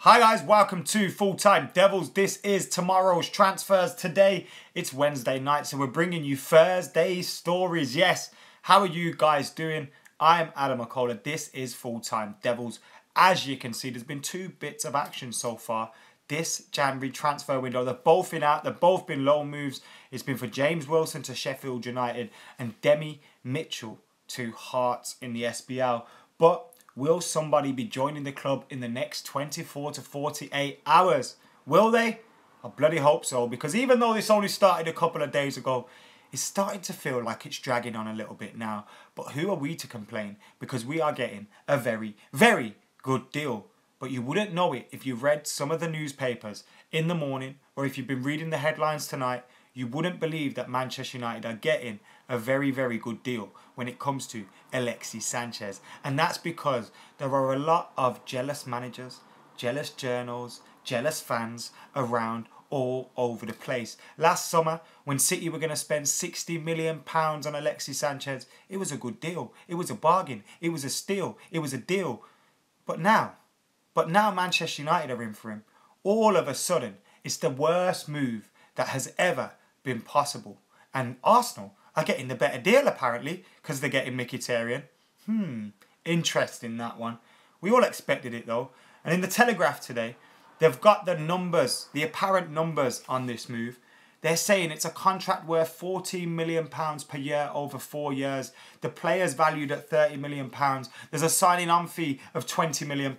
Hi guys, welcome to Full Time Devils. This is tomorrow's transfers. Today, it's Wednesday night, so we're bringing you Thursday stories. Yes, how are you guys doing? I'm Adam McCullough. This is Full Time Devils. As you can see, there's been two bits of action so far this January transfer window. They've both been out. They've both been loan moves. It's been for James Wilson to Sheffield United and Demi Mitchell to Hearts in the SBL. But will somebody be joining the club in the next 24 to 48 hours? Will they? I bloody hope so, because even though this only started a couple of days ago, it's starting to feel like it's dragging on a little bit now. But who are we to complain? Because we are getting a very, very good deal. But you wouldn't know it if you read some of the newspapers in the morning, or if you've been reading the headlines tonight. You wouldn't believe that Manchester United are getting a very, very good deal when it comes to Alexis Sanchez. And that's because there are a lot of jealous managers, jealous journals, jealous fans around all over the place. Last summer, when City were going to spend £60 million on Alexis Sanchez, it was a good deal. It was a bargain. It was a steal. It was a deal. But now Manchester United are in for him. All of a sudden, it's the worst move that has ever been possible. And Arsenal are getting the better deal apparently, because they're getting Mkhitaryan. Interesting, that one. We all expected it though. And in the Telegraph today, they've got the numbers, the apparent numbers on this move. They're saying it's a contract worth £14 million per year over 4 years. The player's valued at £30 million. There's a signing on fee of £20 million.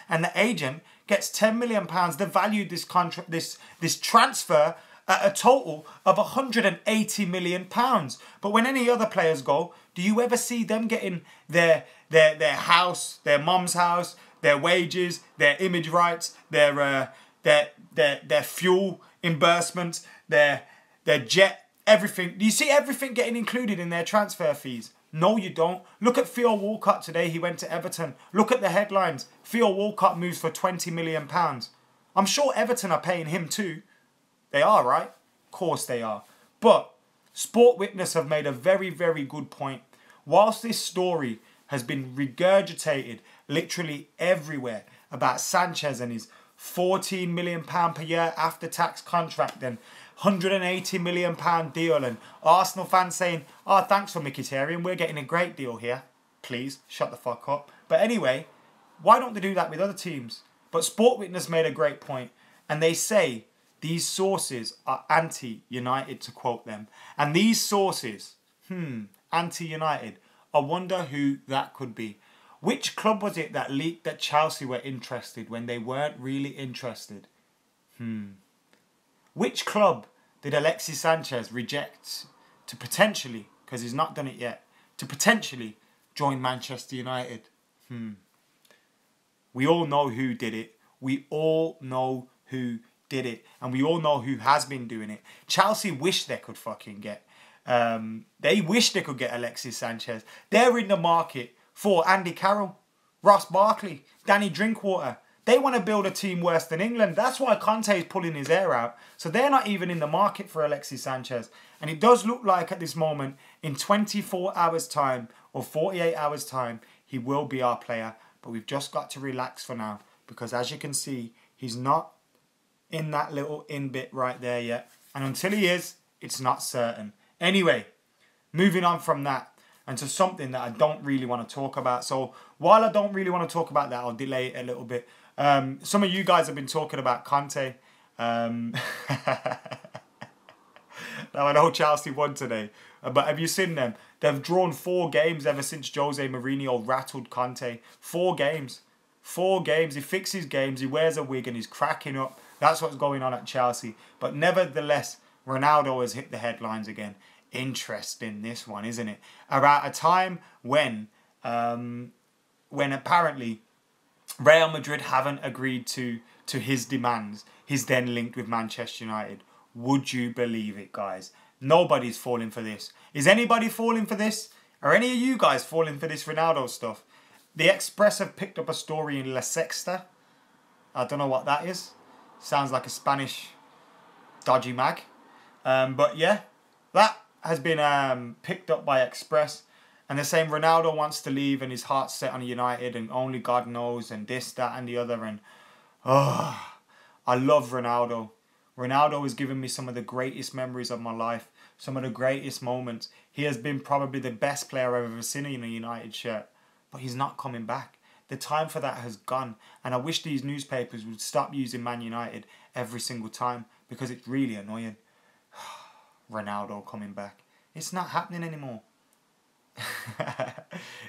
And the agent gets £10 million. They valued this contract, this transfer at a total of £180 million. But when any other players go, do you ever see them getting their house, their mum's house, their wages, their image rights, their fuel reimbursements, their jet, everything? Do you see everything getting included in their transfer fees? No, you don't. Look at Theo Walcott today. He went to Everton. Look at the headlines. Theo Walcott moves for £20 million. I'm sure Everton are paying him too. They are, right? Of course they are. But Sport Witness have made a very, very good point. Whilst this story has been regurgitated literally everywhere about Sanchez and his £14 million per year after-tax contract and £180 million deal, and Arsenal fans saying, oh, thanks for Mkhitaryan, we're getting a great deal here. Please, shut the fuck up. But anyway, why don't they do that with other teams? But Sport Witness made a great point, and they say these sources are anti-United, to quote them. And these sources, anti-United, I wonder who that could be. Which club was it that leaked that Chelsea were interested when they weren't really interested? Which club did Alexis Sanchez reject to potentially, because he's not done it yet, to potentially join Manchester United? We all know who did it. We all know who did it. And we all know who has been doing it. Chelsea wish they could fucking get. They wish they could get Alexis Sanchez. They're in the market for Andy Carroll, Ross Barkley, Danny Drinkwater. They want to build a team worse than England. That's why Conte is pulling his hair out. So they're not even in the market for Alexis Sanchez. And it does look like at this moment, in 24 hours time or 48 hours time, he will be our player. But we've just got to relax for now, because as you can see, he's not in that little in bit right there yet. And until he is, it's not certain. Anyway, moving on from that and to something that I don't really want to talk about. So while I don't really want to talk about that, I'll delay it a little bit. Some of you guys have been talking about Conte. Now I know Chelsea won today, but have you seen them? They've drawn 4 games ever since Jose Mourinho rattled Conte. 4 games. 4 games. He fixes games. He wears a wig and he's cracking up. That's what's going on at Chelsea. But nevertheless, Ronaldo has hit the headlines again. Interesting, this one, isn't it? About a time when apparently Real Madrid haven't agreed to his demands. He's then linked with Manchester United. Would you believe it, guys? Nobody's falling for this. Is anybody falling for this? Are any of you guys falling for this Ronaldo stuff? The Express have picked up a story in La Sexta. I don't know what that is. Sounds like a Spanish dodgy mag. But yeah, that has been picked up by Express. And they're saying Ronaldo wants to leave and his heart's set on United and only God knows and this, that and the other. And Oh, I love Ronaldo. Ronaldo has given me some of the greatest memories of my life, some of the greatest moments. He has been probably the best player I've ever seen in a United shirt, but he's not coming back. The time for that has gone, and I wish these newspapers would stop using Man United every single time because it's really annoying. Ronaldo coming back. It's not happening anymore.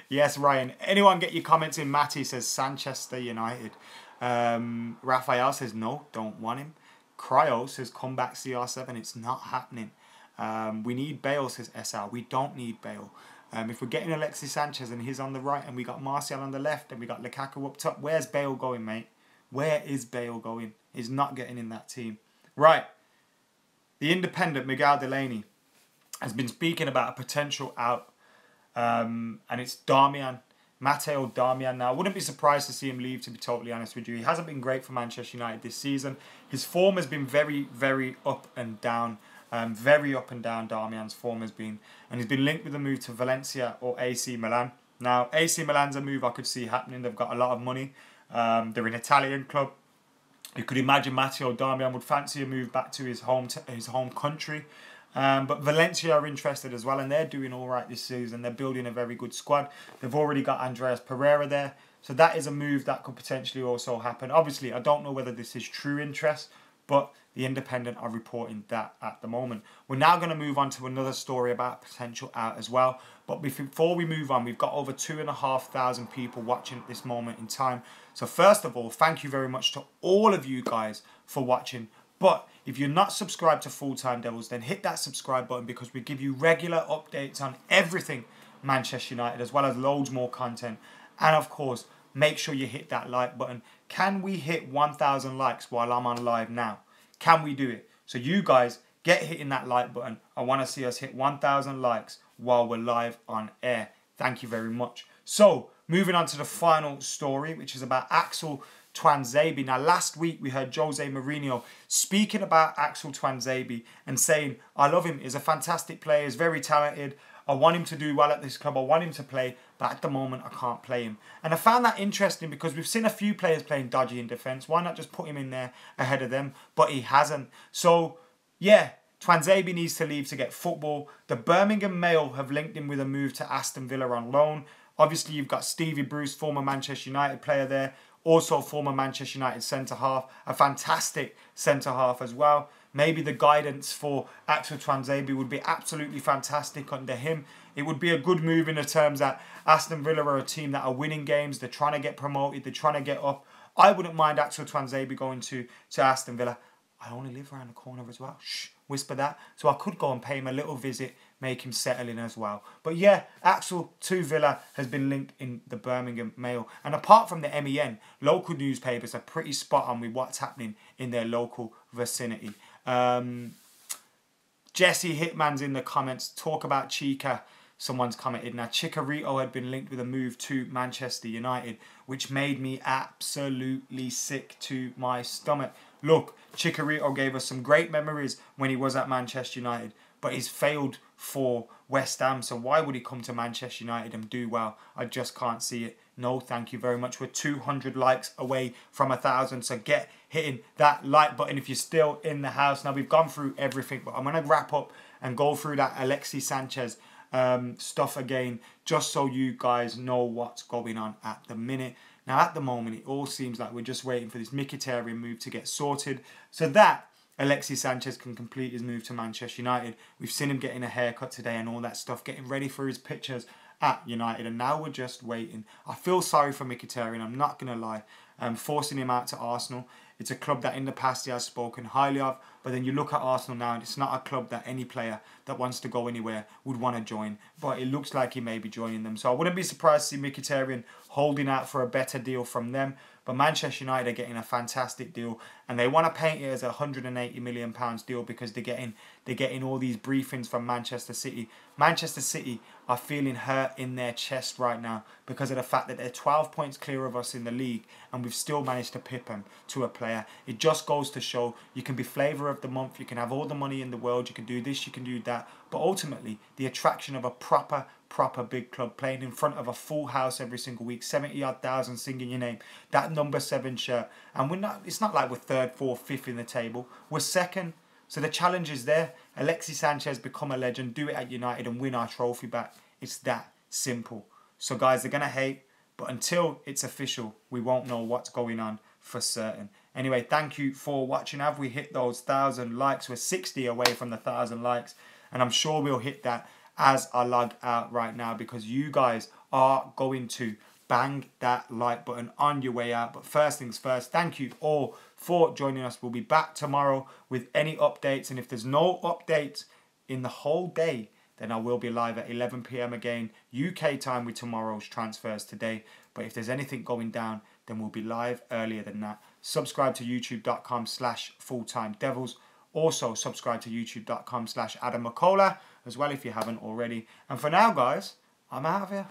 Yes, Ryan. Anyone get your comments in? Matty says Manchester United. Raphael says no, don't want him. Cryo says come back CR7. It's not happening. We need Bale, says SR. We don't need Bale. If we're getting Alexis Sanchez and he's on the right and we got Martial on the left and we got Lukaku up top, where's Bale going, mate? Where is Bale going? He's not getting in that team. Right. The independent Miguel Delaney has been speaking about a potential out. And it's Matteo Darmian. Now, I wouldn't be surprised to see him leave, to be totally honest with you. He hasn't been great for Manchester United this season. His form has been very, very up and down. Very up and down Darmian's form has been. And he's been linked with a move to Valencia or AC Milan. Now, AC Milan's a move I could see happening. They've got a lot of money. They're an Italian club. You could imagine Matteo Darmian would fancy a move back to his home country. But Valencia are interested as well, and they're doing all right this season. They're building a very good squad. They've already got Andreas Pereira there. So that is a move that could potentially also happen. Obviously, I don't know whether this is true interest, but the Independent are reporting that at the moment. We're now going to move on to another story about potential out as well. But before we move on, we've got over 2,500 people watching at this moment in time. So first of all, thank you very much to all of you guys for watching. But if you're not subscribed to Full Time Devils, then hit that subscribe button because we give you regular updates on everything Manchester United, as well as loads more content. And of course, make sure you hit that like button. Can we hit 1,000 likes while I'm on live now? Can we do it? So you guys, get hitting that like button. I want to see us hit 1,000 likes while we're live on air. Thank you very much. So, moving on to the final story, which is about Axel Tuanzebe. Now, last week we heard Jose Mourinho speaking about Axel Tuanzebe and saying, I love him, he's a fantastic player, he's very talented, I want him to do well at this club, I want him to play, but at the moment I can't play him. And I found that interesting because we've seen a few players playing dodgy in defence. Why not just put him in there ahead of them? But he hasn't. So, yeah, Tuanzebe needs to leave to get football. The Birmingham Mail have linked him with a move to Aston Villa on loan. Obviously, you've got Stevie Bruce, former Manchester United player there. Also former Manchester United centre-half. A fantastic centre-half as well. Maybe the guidance for Axel Tuanzebe would be absolutely fantastic under him. It would be a good move in the terms that Aston Villa are a team that are winning games. They're trying to get promoted. They're trying to get up. I wouldn't mind Axel Tuanzebe going to Aston Villa. I only live around the corner as well. Shh, whisper that. So I could go and pay him a little visit, make him settle in as well. But yeah, Axel to Villa has been linked in the Birmingham Mail. And apart from the MEN, local newspapers are pretty spot on with what's happening in their local vicinity. Jesse Hitman's in the comments. Talk about Chica. Someone's commented. Now, Chicharito had been linked with a move to Manchester United, which made me absolutely sick to my stomach. Look, Chicharito gave us some great memories when he was at Manchester United, but he's failed for West Ham. So why would he come to Manchester United and do well? I just can't see it. No, thank you very much. We're 200 likes away from 1,000. So get hitting that like button if you're still in the house. Now, we've gone through everything, but I'm going to wrap up and go through that Alexis Sanchez stuff again, just so you guys know what's going on at the minute. Now, at the moment, it all seems like we're just waiting for this Mkhitaryan move to get sorted so that Alexis Sanchez can complete his move to Manchester United. We've seen him getting a haircut today and all that stuff, getting ready for his pictures at United, and now we're just waiting. I feel sorry for Mkhitaryan, I'm not going to lie. Forcing him out to Arsenal. It's a club that in the past he has spoken highly of, but then you look at Arsenal now and it's not a club that any player that wants to go anywhere would want to join. But it looks like he may be joining them. So I wouldn't be surprised to see Mkhitaryan holding out for a better deal from them. But Manchester United are getting a fantastic deal, and they want to paint it as a £180 million deal because they're getting all these briefings from Manchester City. Manchester City are feeling hurt in their chest right now because of the fact that they're 12 points clear of us in the league, and we've still managed to pip them to a playoff player. It just goes to show you can be flavour of the month, you can have all the money in the world, you can do this, you can do that. But ultimately, the attraction of a proper big club playing in front of a full house every single week, 70-odd thousand singing your name, that number 7 shirt. And it's not like we're 3rd, 4th, 5th in the table. We're 2nd. So the challenge is there. Alexis Sanchez, become a legend, do it at United and win our trophy back. It's that simple. So guys, they're going to hate, but until it's official, we won't know what's going on for certain. Anyway, thank you for watching. Have we hit those 1,000 likes? We're 60 away from the 1,000 likes, and I'm sure we'll hit that as I log out right now, because you guys are going to bang that like button on your way out. But first things first, thank you all for joining us. We'll be back tomorrow with any updates, and if there's no updates in the whole day, then I will be live at 11 PM again, UK time, with tomorrow's transfers today. But if there's anything going down, then we'll be live earlier than that. Subscribe to youtube.com/FullTimeDEVILS. Also, subscribe to youtube.com/AdamMcCullough as well if you haven't already. And for now, guys, I'm out of here.